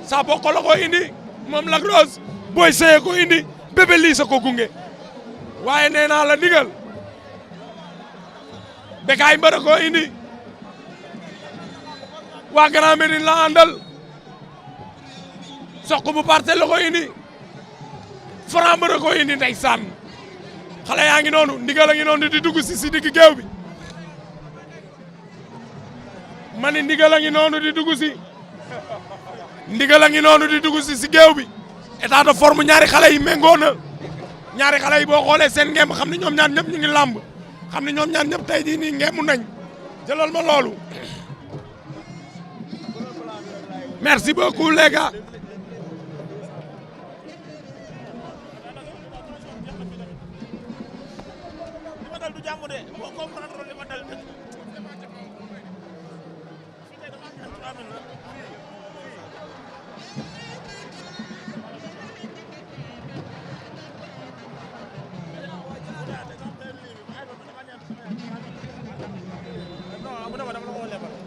saa bokk la ko indi moom Lac Rose Boy Seye ko indi Bébé Lissa ko gunge waaye nee naa la ndigal Bécaye Mbeur ko indi waa Grand Médine la àndal Sokh bu Parcelles la ko indi Franc Mbeur ko indi ndeysaan xale yaa ngi noonu ndigal a ngi noonu di dugg si digg géew bi ma ni ndigal a ngi noonu di dugg si ndigal a ngi noonu di dugg si géew bi état de forme ñaari xale yi méngoo na ñaari xale yi boo xoolee seen ngemb xam ne ñoom ñaar ñëpp ñu ngi làmb xam ne ñoom ñaar ñëpp tey jii nii ngemb nañ jëlal ma loolu merci beaucoup les gars.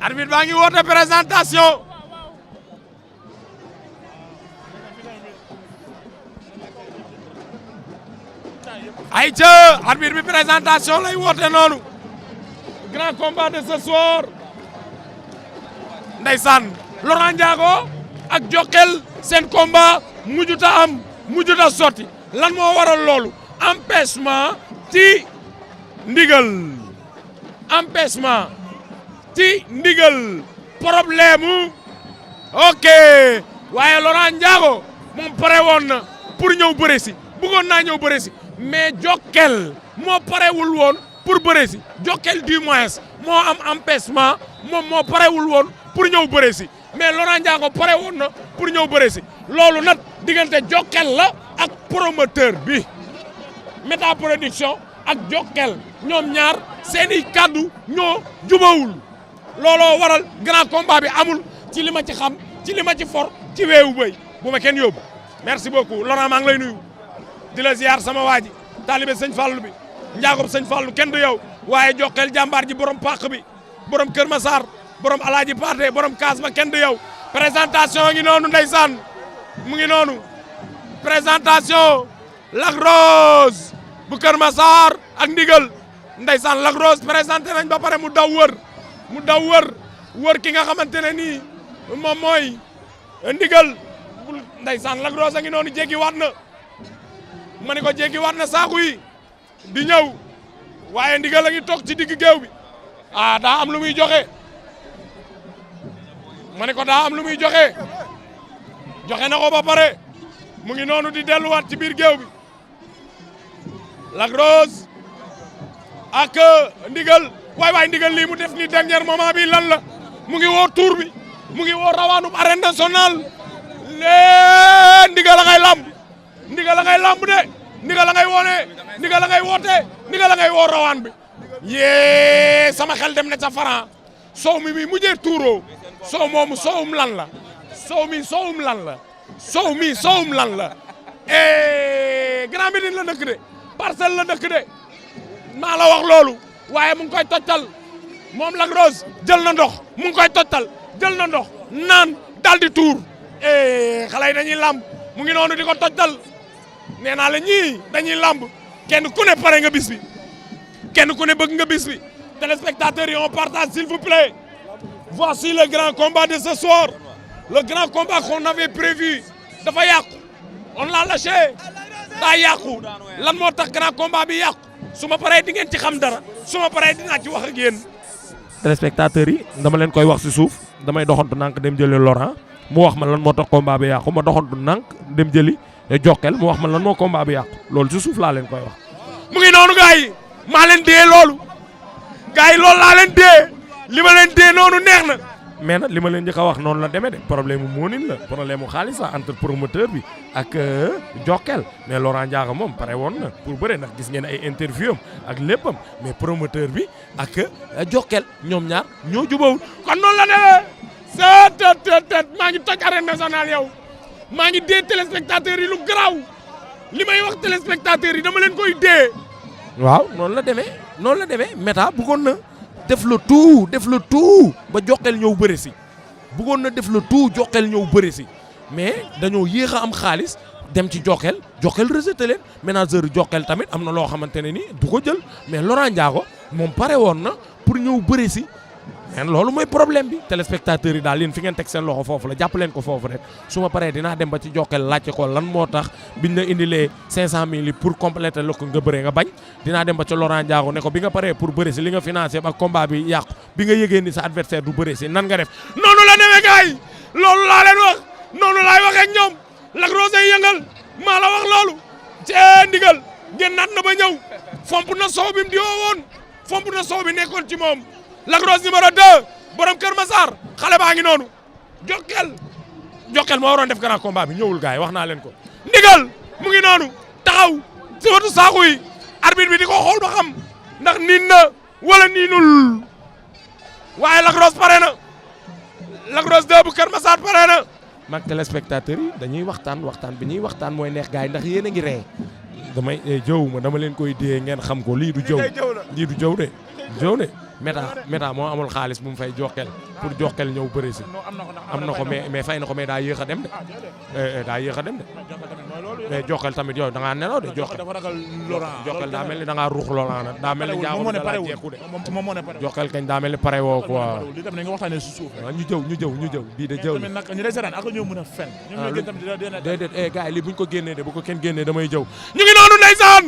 arbitre baa ngi woote présentation ayca arbitre bi présentation lay woote noonu grand combat de ce soir ndeysaan Laurent Ndiago ak Jokkel seen combat mujjuta am mujjuta sotti lan moo waral loolu empêchement ci ndigal empêchement ci ndigal problème ok waaye Laurent Ndiago moom pare woon na pour ñëw bëre si bëggoon naa ñëw bëre si mais Jokkel moo parewul woon pour bëre si Jokkel du moins moo am empêchement moom moo parewul woon pour ñëw bëre si mais Laurent Ndiago pare woon na pour ñëw bëre si loolu nag diggante Jokkel la ak promoteur bi Méta Production ak Jokkel ñoom ñaar seeni kàddu ñoo jubawul looloo waral grand combat bi amul ci li ma ci xam ci li ma ci for ci weewu bëy bu ma kenn yóbbu merci beaucoup Laurent maa ngi lay nuyu di la ziar sama waa ji taalibe sëñ Fallou bi njaagob sëñ Fallou kenn du yow waaye Jokkel jàmbaar ji borom pàq bi borom Kër Massar borom Alaaji Paate borom Kaas ma kenn du yow présentation ngi noonu ndeysaan mu ngi noonu présentation Lac Rose bu Kër Massar ak ndigal ndeysaan Lac Rose présenté nañ ba pare mu daw wër ki nga xamante ne nii moom mooy ndigal ndeysaan Lac Rose a ngi noonu jéggi waat na ma ni ko jéggi waat na saaku yi di ñëw waaye ndigal a ngi toog ci digg géew bi daa am lu muy joxe ma ni ko daa am lu muy joxe na ko ba pare mu ngi noonu di delluwaat ci biir géew bi Lac Rose ak ndigal waay ndigal lii mu def ni dernier moment bi lan la mu ngi woo tour bi mu ngi woo rawaanub arène nationale ndigal la ngay lamb ndigal la ngay lamb de ndigal la ngay wone ndigal la ngay woote ndigal la ngay woo rawaan bi yee sama xel dem na ca Franc soow mi mujjee tuuroo soow moomu soowum lan la soow mi soowum lan la soow mi soowum lan la Grand Médine la dëkk de Parcelles la dëkk de maa la wax loolu waaye mu ngi koy tottal moom Lac Rose jël na ndox mu ngi koy tottal jël na ndox naan daal di tuur xale yi dañuy lamb mu ngi noonu di ko tottal nee naa la ñii dañuy lamb kenn ku ne pare nga bis bi kenn ku ne bëgg nga bis bi téléspectateurs yi on partage s'il vous plaît voici le grand combat de ce soir le grand combat qu'on avait prévu dafa yàqu on l'a lâché daa yàqu lan moo tax grand combat bi yàqu su ma paree di ngeen ci xam dara su ma paree dinaa ci wax ak yéen. téléspectateurs yi dama leen koy wax si suuf damay doxantu nànk dem jëli Laurent mu wax ma lan moo tax combat bi yàqu ma doxantu nànk dem jëli Jokkel mu wax ma lan moo combat bi yàqu loolu si suuf laa leen koy wax. mu ngi noonu gars yi maa leen dee loolu gars yi loolu laa leen dee li ma leen dee noonu neex na. mais nag li ma leen njëkk a wax noonu la demee de problème mu moonin la problème mu xaalis la entre promoteur bi ak Jokkel mais Laurent Ndiago moom pare woon na pour bëre ndax gis ngeen ay interview am ak léppam mais promoteur bi ak Jokkel ñoom ñaar ñoo jubawul kon noonu la demee seet maa ngi toj arène nationale yow maa ngi dee téléspectateurs yi lu garaaw li may wax téléspectateurs yi dama leen koy dee. waaw noonu la demee Méta bëggoon na def le tout ba Jokkel ñëw bëre si bëggoon na def le tout Jokkel ñëw bëre si mais dañoo yéex a am xaalis dem ci Jokal rejeté leen manager Jokal tamit am na loo xamante ne ni du ko jël mais Laurent Ndiago moom pare woon na pour ñëw bëri si mais loolu mooy problème bi téléspectateurs yi daal yéen fi ngeen teg seen loxo foofu la jàpp leen ko foofu rek su ma paree dinaa dem ba ci Jokal laajte ko lan moo tax biñ la indilee 500000 yi pour compléter la ko nga bëree nga bañ dinaa dem ba ci Laurent Ndiago ne ko bi nga paree pour bëri si li nga financé ak combat bi yàqu bi nga yëgee ni sa adversaire du bëri si nan nga def noonu la demee gars yi loolu laa leen wax noonu laay waxee ak ñoom Lac Rose ay yëngal maa la wax loolu ci ndigal génnaat na ba ñëw fomp na soow bi mu di woon fomp na soow bi nekkoon ci moom Lac Rose numéro 2 borom Kër Massar xale baa ngi noonu Jokal moo waroon def grand combat bi ñëwul gars yi wax naa leen ko ndigal mu ngi noonu taxaw si watu saaku yi arbitre bi di ko xool ba xam ndax niin na wala niinul waaye Lac Rose pare na Lac Rose 2 bu Kër Massar pare na mag téléspectateurs yi dañuy waxtaan bi ñuy waxtaan mooy neex gars yi ndax yéen a ngi ree damay jëw ma dama leen koy dee ngeen xam ko lii du jëw de méta moo amul xaalis bu mu fay Jokal pour Jokal ñëw bëri si am na ko mais fay na ko mais daa yéex a dem de mais Jokal tamit yow da ngaa nelaw de Jokal daa mel ni da ngaa ruux Laurent nag daa mel ni jaamu da laa jeeku de Jokal kañ daa mel ni pare woo quoi ñu jëw bii de jëw déedéet gars yi lii buñ ko génnee de bu ko kenn génnee damay jëw ñu ngi noonu ndeysaan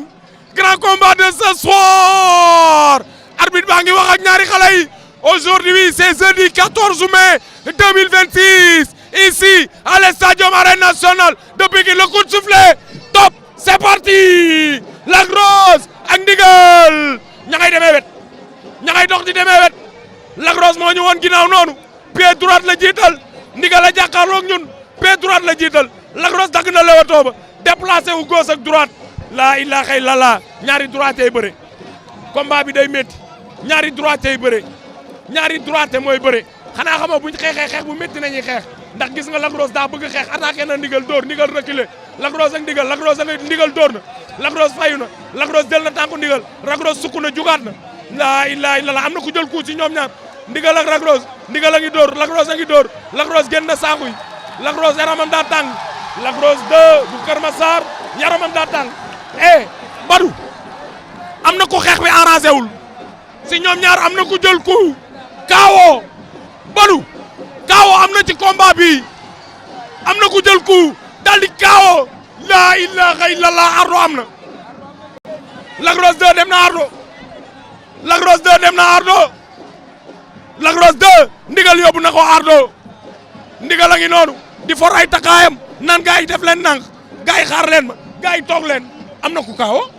grand combat de ce soir arbitre baa ngi wax ak ñaari xale yi aujourd'hui c'est jeudi 14 mai 2026 ici à l'Stadium Arène Nationale de Pikine le coup de sifflet top c'est parti Lac Rose ak ndigal ña ngay demee wet ña ngay dox di demee wet Lac Rose moo ñu woon ginnaaw noonu pied droite la jiital ndigal a jàkkaarloog ñun pied droite la jiital Lac Rose dagg na leewatoo ba déplacé wu gauche ak droite laa ilaaha illallah ñaari droite yi bëre combat bi day métti ñaari droite yi bëre ñaari droite mooy bëre xanaa xamoo buñ xeexee xeex bu métti nañuy xeex ndax gis nga Lac Rose daa bëgg xeex attaqué na ndigal dóor ndigal reculé Lac Rose ak ndigal Lac Rose ak ndigal dóor na Lac Rose fayu na Lac Rose jël na tànku ndigal Lac Rose sukk na jugaat na laa ilaaha illallah am na ku jël ku ci ñoom ñaar ndigal ak Lac Rose ndigal a ngi dóor Lac Rose a ngi dóor Lac Rose génn na saaku yi Lac Rose yaramam daa tàng Lac Rose 2 bu Kër Massar yaramam daa tàng Badou am na ko xeex bi arrangé wul si ñoom ñaar am na ku jël ku Kaawo Badou Kaawo am na ci combat bi am na ku jël ku daal di Kaawo laa ilaaha illallah ardo am na Lac Rose 2 dem na ardo Lac Rose 2 dem na ardo Lac Rose 2 ndigal yóbbu na ko ardo ndigal a ngi noonu di for ay takaayam nan gars yi def leen nank gars yi xaar leen ma gars yi toog leen am na ku Kaawo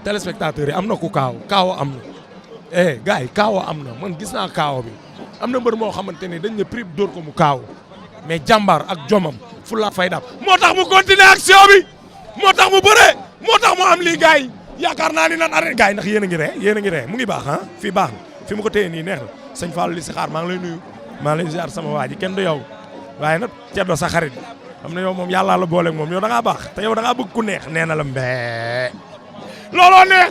téléspectateurs yi am na ku Kaawo am na gars yi Kaawo am na man gis naa Kaawo bi am na mbër moo xamante ne dañ ne prix dóor ko mu Kaawo mais jàmbaar ak jomam fu la fay daam moo tax mu continuer action bi moo tax mu bëree moo tax mu am lii gars yi yaakaar naa ni nan arrêté gars yi ndax yéen a ngi ree mu ngi baax fii baax na fi mu ko téye nii neex na sëñ Fallou li si xaar maa ngi lay nuyu maa ngi lay ziar sama waa ji kenn du yow waaye nag ceddo sa xarit xam na yow moom yàllaa la booleeg moom yow da ngaa baax te yow da ngaa bëgg ku neex nee na la mbee looloo neex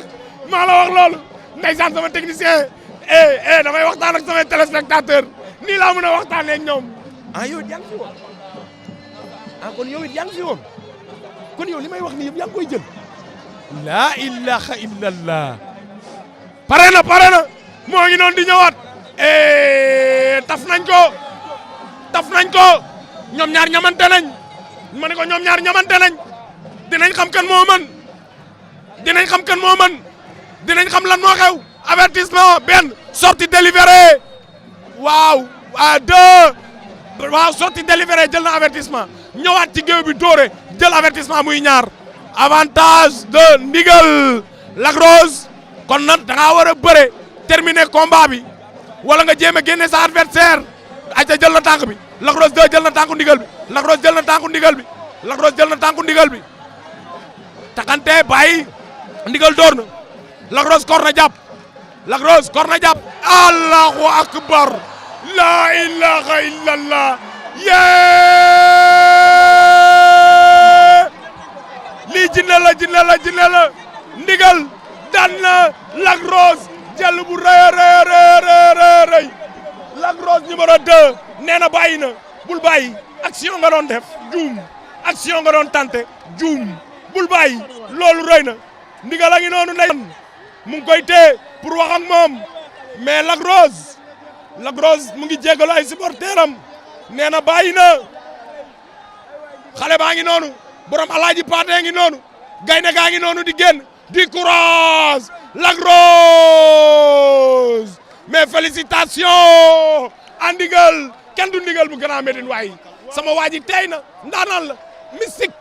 maa la wax loolu ndeysaan sama technicien damay waxtaan ak samay téléspectateur nii laa mën a waxtaanee ak ñoom yow it yaa ngi fi woon kon yow it yaa ngi fi woon kon yow li may wax nii yëpp yaa ngi koy jël laa ilaha illallah pare na moo ngi noonu di ñëwaat taf nañ ko ñoom ñaar ñamante nañ ma ne ko ñoom ñaar ñamante nañ dinañ xam kan moo mën dinañ xam lan moo xew avertissement benn sortie délivrée waaw sortie délivrée jël na avertissement ñëwaat ci géew bi dóore jël avertissement muy ñaar avantage de ndigal Lac Rose kon nag da ngaa war a bëre terminer combat bi wala nga jéem a génne sa adversaire ayca jël na tànk bi Lac Rose 2 jël na tànku ndigal bi Lac Rose jël na tànku ndigal bi Lac Rose jël na tànku ndigal bi taxante bàyyi ndigal door na Lac Rose kor na jàpp Lac Rose kor na jàpp allahu akbar la ilaha illallah lii jinne la ndigal daan na Lac Rose jël bu rëy Lac Rose numéro 2 nee na bàyyi na bul bàyyi ak action nga doon def juum action nga doon tante juum bul bàyyi loolu rëy na ndigal a ngi noonu ndey mu ngi koy téye pour wax ak moom mais Lac Rose mu ngi jégalu ay supporteram nee na bàyyi na xale baa ngi noonu borom alaaji paate ngi noonu gaynde gaa ngi noonu di génn di courage Lac Rose mais félicitations a ndigal kenn du ndigal bu Grand Médine waay sama waa ji tey na ndaanaan la mystique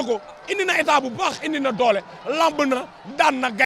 ko indi na état bu baax indi na doole lamb na daan na